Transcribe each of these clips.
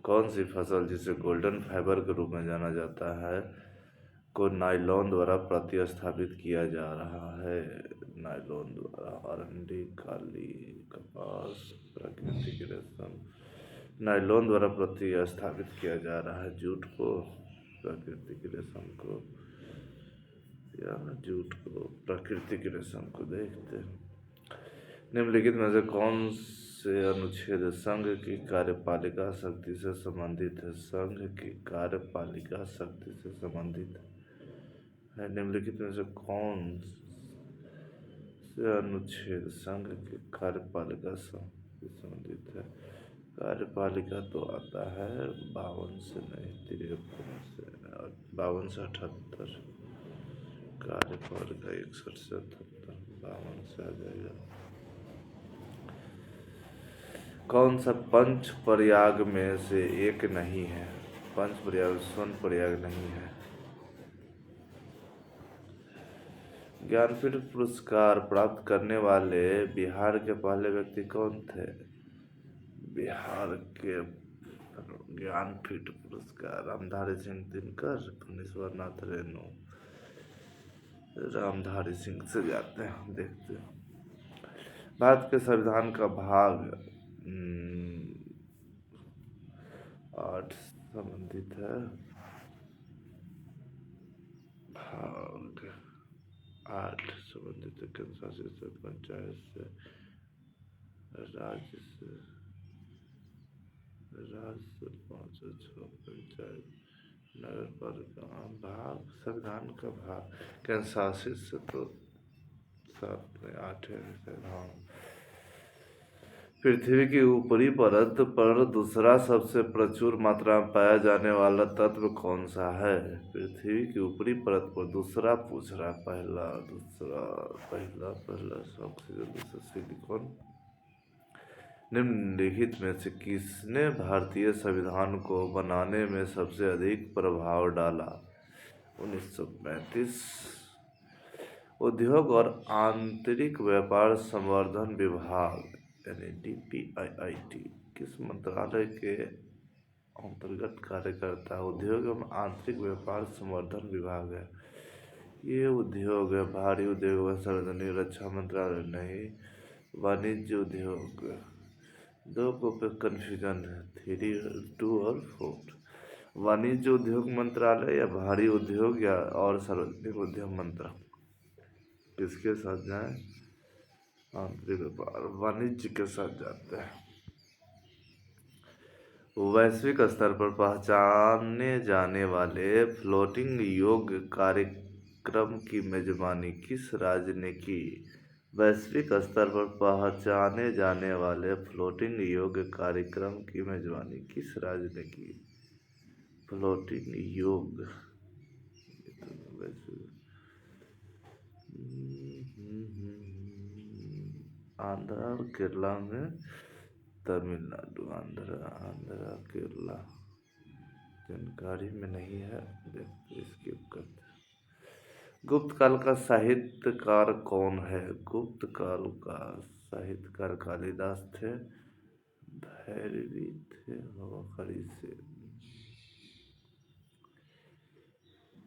कौन सी फसल जिसे गोल्डन फाइबर के रूप में जाना जाता है को नायलॉन द्वारा प्रतिस्थापित किया जा रहा है? नायलॉन द्वारा अरंडी, काली कपास, प्राकृतिक रेशम। नायलॉन द्वारा प्रतिस्थापित किया जा रहा है जूट को, प्राकृतिक रेशम को, या जूट को, प्राकृतिक रेशम को। देखते हैं निम्नलिखित में से कौन से अनुच्छेद संघ की कार्यपालिका शक्ति से संबंधित है? संघ की कार्यपालिका शक्ति से संबंधित है। निम्नलिखित में से कौन से अनुच्छेद संघ की कार्यपालिका से संबंधित है? कार्यपालिका तो आता है 52 से, नहीं 53 से, 52 से 78। कार्यपालिका 61 से 78, 52 से आ जाएगा। कौन सा पंच प्रयाग में से एक नहीं है? पंच प्रयाग स्वर्ण प्रयाग नहीं है। ज्ञानपीठ पुरस्कार प्राप्त करने वाले बिहार के पहले व्यक्ति कौन थे? बिहार के ज्ञानपीठ पुरस्कार रामधारी सिंह दिनकर, फणीश्वर नाथ रेणु। रामधारी सिंह से जाते हैं, देखते हैं। भारत के संविधान का भाग 8 संबंधित है। भाग 8 संबंधित है केंद्र शासित से, पंचायत से, राज्य से, राज्य 5 से 6, पंचायत, नगर पालिका। भाग संविधान का भाग केंद्र शासित से तो 7 में 8 है। हाँ। पृथ्वी की ऊपरी परत पर दूसरा सबसे प्रचुर मात्रा में पाया जाने वाला तत्व कौन सा है? पृथ्वी की ऊपरी परत पर दूसरा पूछ रहा, पहला दूसरा, पहला ऑक्सीजन, दूसरा सिलिकॉन। निम्नलिखित में से किसने भारतीय संविधान को बनाने में सबसे अधिक प्रभाव डाला? 1935। उद्योग और आंतरिक व्यापार संवर्धन विभाग यानी DPIIT किस मंत्रालय के अंतर्गत कार्य करता है? उद्योग एवं आंतरिक व्यापार संवर्धन विभाग है। ये उद्योग है, भारी उद्योग व सार्वजनिक रक्षा मंत्रालय नहीं, वाणिज्य उद्योग। 2 को पे कन्फ्यूजन है, 3, 2 और 4। वाणिज्य उद्योग मंत्रालय या भारी उद्योग या और सार्वजनिक उद्योग मंत्रालय, किसके साथ जाए? आंतरिक व्यापार वाणिज्य के साथ जाते हैं। वैश्विक स्तर पर पहचाने जाने वाले फ्लोटिंग योग कार्यक्रम की मेजबानी किस राज्य ने की? वैश्विक स्तर पर पहचाने जाने वाले फ्लोटिंग योग कार्यक्रम की मेजबानी किस राज्य ने की? फ्लोटिंग योग आंध्रा और केरला में, तमिलनाडु, आंध्रा केरला जानकारी में नहीं है, देखते स्किप करते हैं। गुप्त काल का साहित्यकार कौन है? गुप्त काल का साहित्यकार कालिदास थे, भैरवी थे, खड़ी से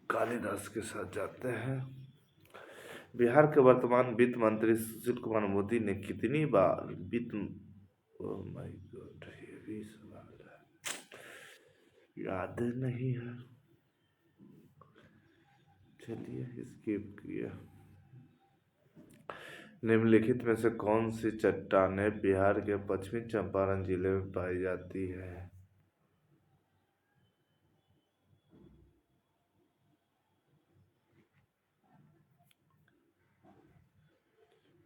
कालिदास के साथ जाते हैं। बिहार के वर्तमान वित्त मंत्री सुशील कुमार मोदी ने कितनी बार वित्त, ओह माय गॉड, ये भी सवाल है, याद नहीं है, चलिए स्किप किया। निम्नलिखित में से कौन सी चट्टानें बिहार के पश्चिमी चंपारण जिले में पाई जाती है?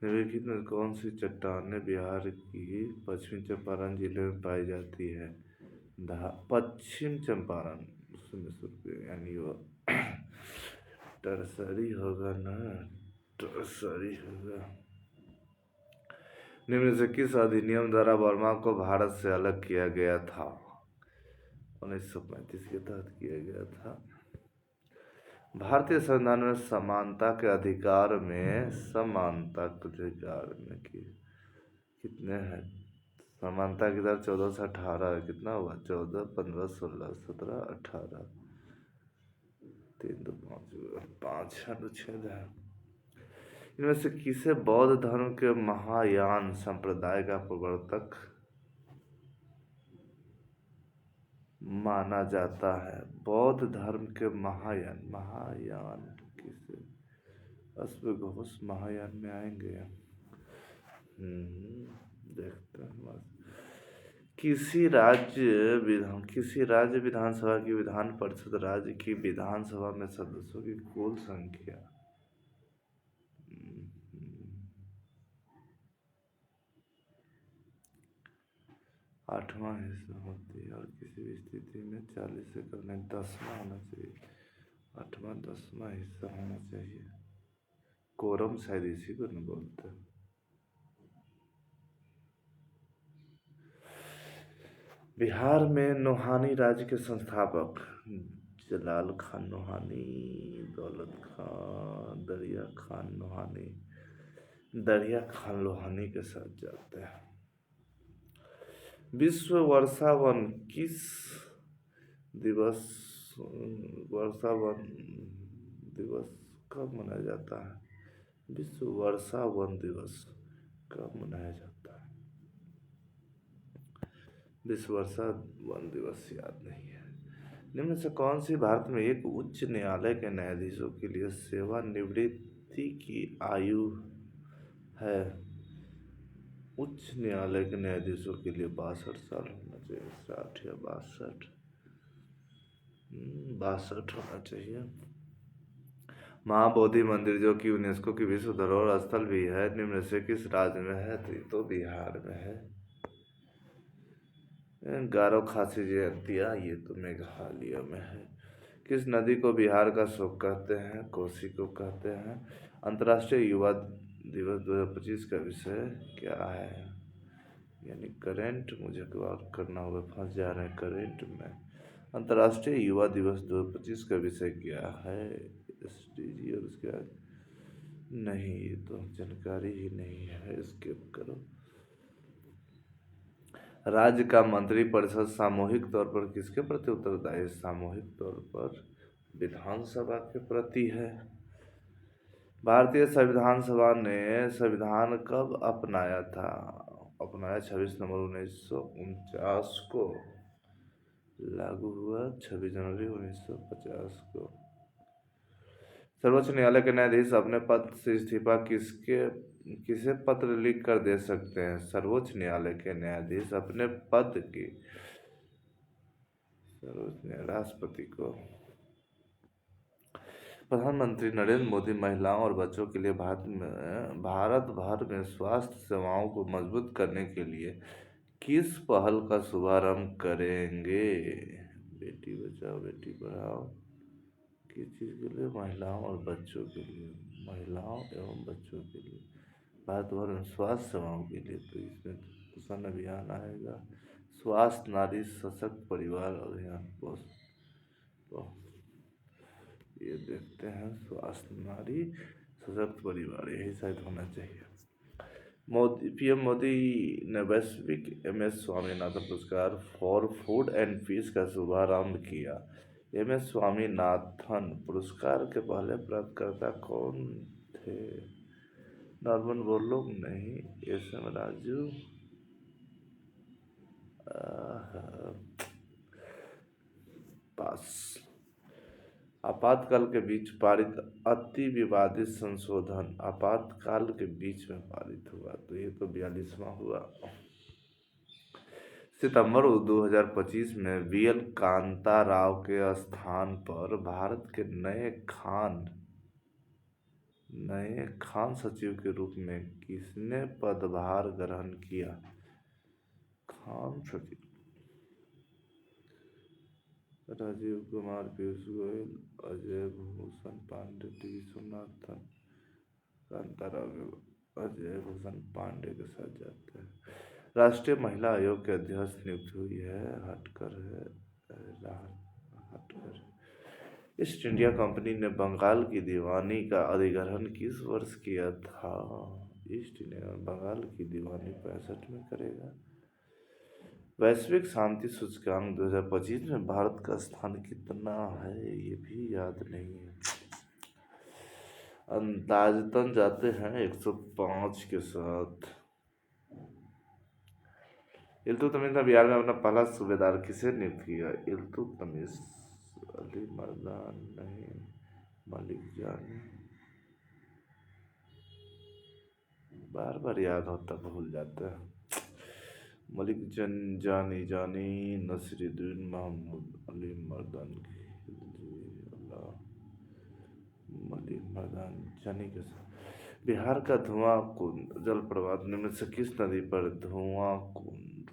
निम्नलिखित में कौन सी चट्टानें बिहार की पश्चिमी चंपारण जिले में पाई जाती है? पश्चिम चंपारण यानी वो टरसरी होगा ना, टरसरी होगा। निम्न से किस अधिनियम द्वारा वर्मा को भारत से अलग किया गया था? 1935 के तहत किया गया था। भारतीय संविधान में समानता के अधिकार में, समानता के अधिकार में कितने हैं? समानता की दर 14 से 18 है। कितना हुआ? 14, 15, 16, 17, 18। 3, 2, 5, 5 अनुच्छेद है। इनमें से किसे बौद्ध धर्म के महायान संप्रदाय का प्रवर्तक माना जाता है? बौद्ध धर्म के महायान, महायान किसे? अश्वघोष महायान में आएंगे। देखते हैं। किसी राज्य विधानसभा की विधान परिषद राज्य की विधानसभा में सदस्यों की कुल संख्या 8वां हिस्सा होती है और किसी भी स्थिति में 40 से कम नहीं 10वां होना चाहिए। 8वां 10वां हिस्सा होना चाहिए। कोरम शायद इसी को नहीं बोलते। बिहार में नोहानी राज्य के संस्थापक जलाल खान नोहानी, दौलत खान, दरिया खान नोहानी, दरिया खान लोहानी के साथ जाते हैं। विश्व वर्षा वन किस दिवस वर्षा वन दिवस कब मनाया जाता है? विश्व वर्षा वन दिवस कब मनाया जाता है? विश्व वर्षा वन दिवस याद नहीं है। निम्न से कौन सी भारत में एक उच्च न्यायालय के न्यायाधीशों के लिए सेवानिवृत्ति की आयु है? उच्च न्यायालय के न्यायाधीशों के लिए 62 साल होना चाहिए। 60 या 62? 62 होना चाहिए। महाबोधि मंदिर जो कि यूनेस्को की विश्व धरोहर स्थल भी है, निम्न से किस राज्य में है? तो बिहार में है। गारो खासी जयंतिया ये तो मेघालय में है। किस नदी को बिहार का शोक कहते हैं? कोसी को कहते हैं। अंतर्राष्ट्रीय युवा दिवस 2025 का विषय क्या है? यानी करेंट मुझे बात करना होगा, फंस जा रहे हैं करेंट में। अंतर्राष्ट्रीय युवा दिवस 2025 का विषय क्या है? SDG और उसके नहीं, ये तो जानकारी ही नहीं है, स्किप करो। राज्य का मंत्रिपरिषद सामूहिक तौर पर किसके प्रति उत्तरदायी है? सामूहिक तौर पर विधानसभा के प्रति है। भारतीय संविधान सभा ने संविधान कब अपनाया था? अपनाया 26 नवंबर 1949 को। लागू हुआ 26 जनवरी 1950 को। सर्वोच्च न्यायालय के न्यायाधीश अपने पद से इस्तीफा किसे पत्र लिख कर दे सकते हैं? सर्वोच्च न्यायालय के न्यायाधीश अपने पद की राष्ट्रपति को। प्रधानमंत्री नरेंद्र मोदी महिलाओं और बच्चों के लिए भारत भर में स्वास्थ्य सेवाओं को मजबूत करने के लिए किस पहल का शुभारंभ करेंगे? बेटी बचाओ बेटी पढ़ाओ। किस चीज़ के लिए? महिलाओं और बच्चों के लिए। महिलाओं एवं बच्चों के लिए भारत भर में स्वास्थ्य सेवाओं के लिए। तो इसमें पोषण अभियान आएगा, स्वास्थ्य नारी सशक्त परिवार अभियान। तो ये देखते हैं, स्वास्थ्य नारी सशक्त परिवार, यही शायद होना चाहिए। PM मोदी ने वैश्विक MS स्वामीनाथन पुरस्कार फॉर फूड एंड पीस का शुभारंभ किया। MS स्वामीनाथन पुरस्कार के पहले प्राप्तकर्ता कौन थे? नॉर्मन बोरलॉग नहीं, SM राजू। पास। आपातकाल के बीच पारित अति विवादित संशोधन आपातकाल के बीच में पारित हुआ, तो ये तो 42वां हुआ। सितंबर 2025 में VL कांता राव के स्थान पर भारत के नए खान सचिव के रूप में किसने पदभार ग्रहण किया? खान सचिव राजीव कुमार, पीयूष गोयल, अजय भूषण पांडे, टी विश्वनाथन, कांताराव अजय भूषण पांडे के साथ जाते हैं। राष्ट्रीय महिला आयोग के अध्यक्ष नियुक्त हुई है हटकर ईस्ट इंडिया कंपनी ने बंगाल की दीवानी का अधिग्रहण किस वर्ष किया था? ईस्ट इंडिया बंगाल की दीवानी 65 में करेगा। वैश्विक शांति सूचकांक 2025 में भारत का स्थान कितना है ये भी याद नहीं है। अंदाजतन जाते हैं 105 के साथ। इल्तुतमिश ने बिहार में अपना पहला सूबेदार किसे नियुक्त किया? इल्तुतमिश, अली मर्दान नहीं, मलिक जानी। बार बार याद होता भूल जाता है। मलिक जानी नसीरुद्दीन महमूद अली मर्दान अल्लाह मलिक मर्दान जानी के साथ। बिहार का धुआं कुंड जलप्रपात निम्न से किस नदी पर? धुआं कुंड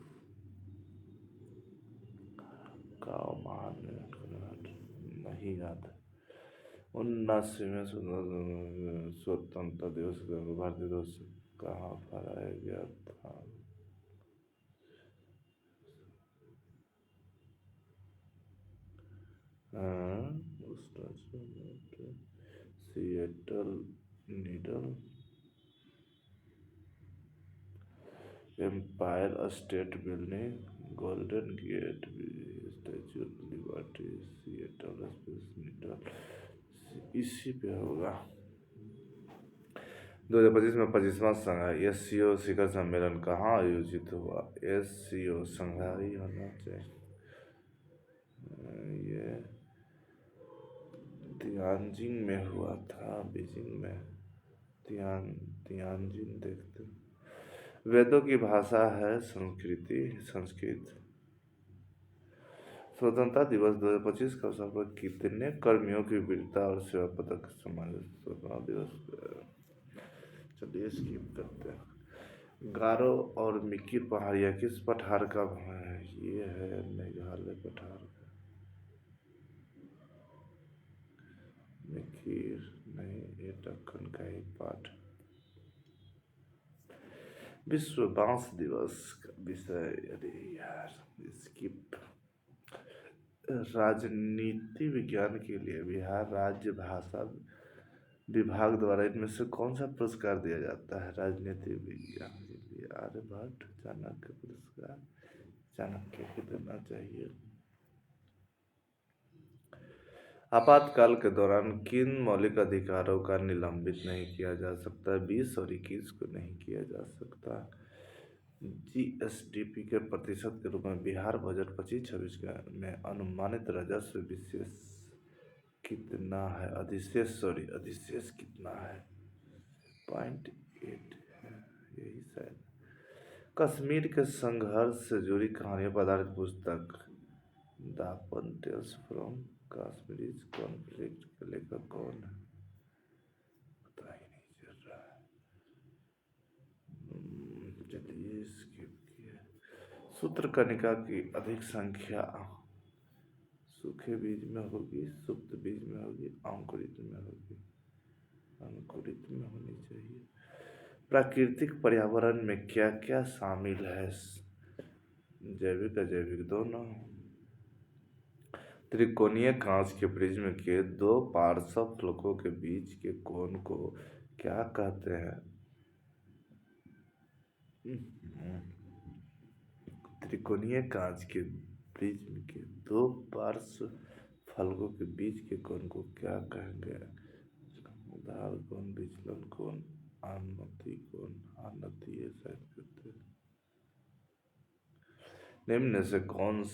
का महान नहीं याद। 79वें स्वतंत्रता दिवस भारतीय दिवस कहाँ फहराया गया था? उस राज्य में Seattle, Needle, Empire State Building, Golden Gate, Statue of Liberty, Seattle, Space Needle, इसी पे होगा। 2025 में 25वां शंघाई एससीओ शिखर सम्मेलन कहाँ आयोजित हुआ? एससीओ शंघाई होना चाहिए। ये तियानजिन में हुआ था, बीजिंग में। तियानजिन देखते। वेदों की भाषा है संस्कृत। स्वतंत्रता दिवस 2025 के अवसर पर कितने कर्मियों की वीरता और सेवा पदक सम्मानित? स्वतंत्रता दिवस चलिए स्किप करते हैं। गारो और मिकिर पहाड़ियाँ किस पठार का है? ये है मेघालय पठार का। मिकिर नहीं, ये दक्कन का ही पाठ। विश्व बांस दिवस का विषय, अरे यार स्किप। राजनीति विज्ञान के लिए बिहार राज्य भाषा विभाग द्वारा इनमें से कौन सा पुरस्कार दिया जाता है? राजनीति विज्ञान के लिए आर्यभट्ट, चाणक्य पुरस्कार, चाणक्य को देना चाहिए। आपातकाल के दौरान किन मौलिक अधिकारों का निलंबित नहीं किया जा सकता? 20 और 21 को नहीं किया जा सकता। जीएसडीपी के प्रतिशत के रूप में बिहार बजट 25-26 में अनुमानित राजस्व विशेष कितना है? अधिशेष कितना है? 0.8 है, यही शायद। कश्मीर के संघर्ष से जुड़ी कहानियों पर आधारित पुस्तक the one tales from Kashmir conflict के लेखक कौन है? पता ही नहीं चल रहा है। चलिए स्किप किया। सूत्रकनिका की अधिक संख्या सूखे बीज में होगी, सुप्त बीज में होगी, अंकुरित में होगी? अंकुरित में होनी चाहिए। प्राकृतिक पर्यावरण में क्या क्या शामिल है? जैविक अजैविक दोनों। त्रिकोणीय कांच के प्रिज्म के दो पार्श्व फलकों के बीच के कोण को क्या कहते हैं? त्रिकोणीय कांच के प्रिज्म के दो पार्श्व फलकों के बीच के कोण को क्या कहेंगे? उधार कोण, विचलन कोण, आनति कोण, आनति ये शायद कहते हैं। निम्न में से कौन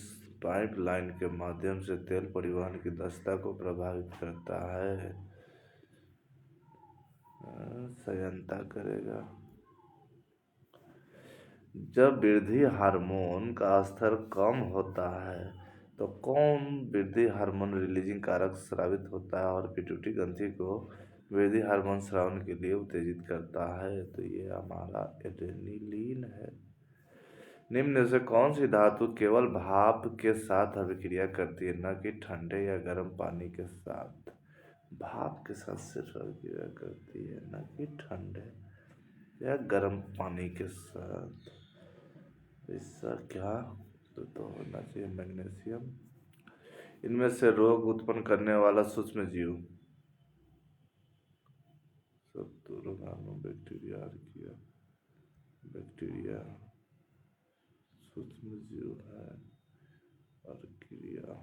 पाइपलाइन के माध्यम से तेल परिवहन की दक्षता को प्रभावित करता है? संयंत्र करेगा। जब वृद्धि हार्मोन का स्तर कम होता है तो कौन वृद्धि हार्मोन रिलीजिंग कारक स्रावित होता है और पिट्यूटरी ग्रंथि को वृद्धि हार्मोन स्रावन के लिए उत्तेजित करता है? तो ये हमारा एड्रेनलिन है। निम्न में से कौन सी धातु केवल भाप के साथ अभिक्रिया करती है, न कि ठंडे या गर्म पानी के साथ? भाप के साथ सिर्फ अभिक्रिया करती है, न कि ठंडे या गर्म पानी के साथ। इसका क्या तो होना चाहिए? मैग्नीशियम। इनमें से रोग उत्पन्न करने वाला सूक्ष्म जीव? बैक्टीरिया, सूक्ष्म जीव है और क्रिया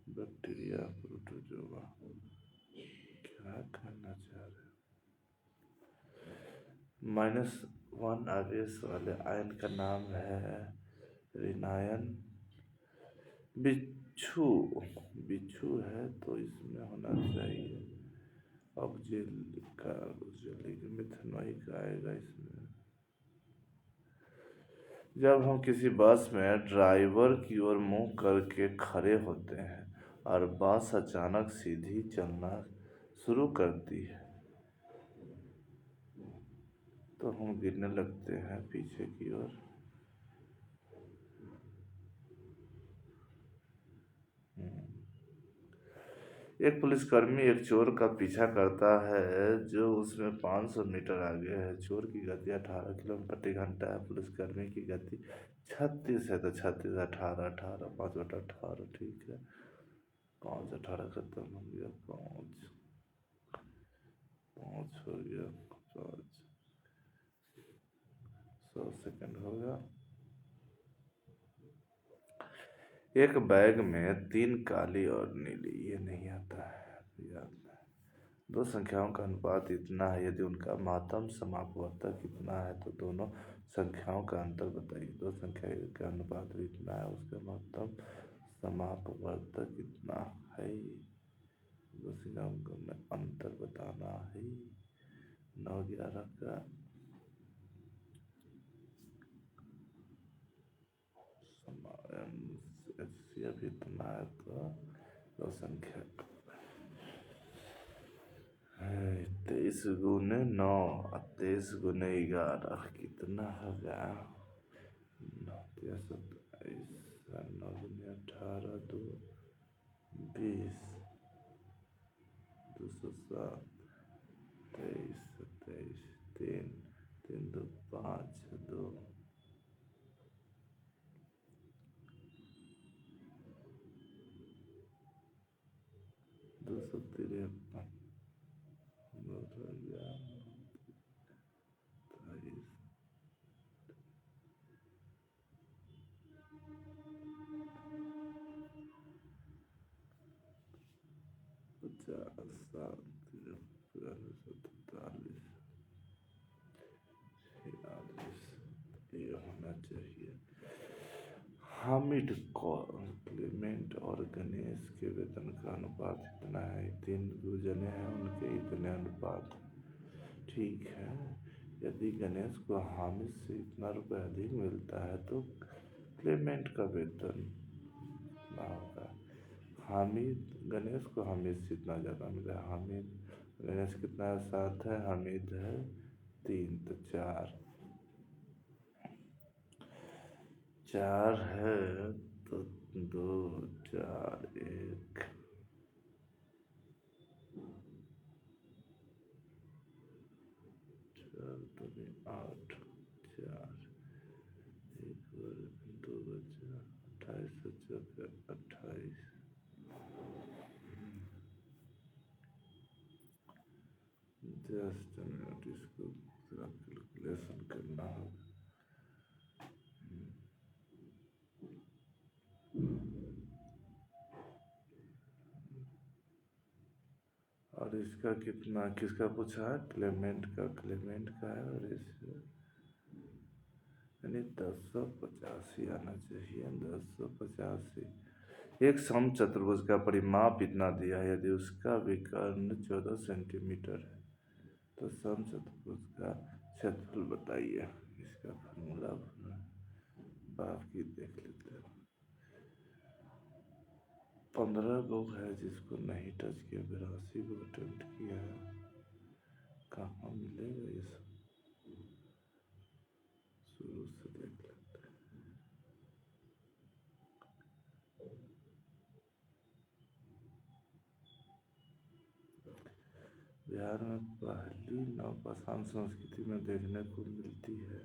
बैक्टीरिया प्रोटोजोआ। क्या कहना चाह रहे हो? -1 आवेश वाले आयन का नाम है ऋणायन। बिच्छू बिच्छू है तो इसमें होना चाहिए ऑक्जेलिक मिथेनॉइक आएगा इसमें। जब हम किसी बस में ड्राइवर की ओर मुंह करके खड़े होते हैं और बस अचानक सीधी चलना शुरू करती है तो हम गिरने लगते हैं पीछे की ओर। एक पुलिसकर्मी एक चोर का पीछा करता है जो उसमें 500 मीटर आगे है। चोर की गति 18 किलोमीटर प्रति घंटा है। पुलिसकर्मी की गति 36 है तो 36 18 18 5/18 ठीक है। 5 18 खत्म हो गया। 5 हो गया। 100 सेकंड होगा। एक बैग में 3 काली और नीली, ये नहीं आता है याद है। दो संख्याओं का अनुपात इतना है, यदि उनका महत्तम समापवर्तक कितना है तो दोनों संख्याओं का अंतर बताइए। दो संख्या का अनुपात इतना है, उसका महत्तम समापवर्तक कितना है, दो संख्याओं में अंतर बताना है। 9 11 का HCF इतना है तो दो संख्या 23 गुने 9 और 23 गुने 11 कितना होगा? 9 27 9 गुने 18 2 20 207 23 27 3 3 2 5 2 253 ये होना चाहिए। हामिद क्लेमेंट और गणेश के वेतन का अनुपात इतना है। 3 जने हैं, उनके इतने अनुपात ठीक है। यदि गणेश को हामिद से इतना रुपये अधिक मिलता है तो क्लेमेंट का वेतन कितना होगा? गणेश को हामिद से इतना ज़्यादा मिला है। गणेश कितना है? 7 है, हामिद है 3 तो 4 है तो 2 4 1 4 2 8 4 1 2 बचा 28 बचा 28 जस्ट मिनट इसको कैलकुलेशन करना होगा। और इसका कितना किसका पूछा है? क्लेमेंट का है और इससे यानी 1085 आना चाहिए। 1085। एक समचतुर्भुज का परिमाप इतना दिया है, यदि उसका विकर्ण 14 सेंटीमीटर है तो समचतुर्भुज का क्षेत्रफल बताइए। इसका फार्मूला बाकी देख लेते हैं। 15 गो है जिसको नहीं टच किया, 82 गो अटेम्प्ट किया है। कहाँ मिलेगा ये सब? शुरू से देख लेते हैं। बिहार में पहली नवपाषाण संस्कृति में देखने को मिलती है।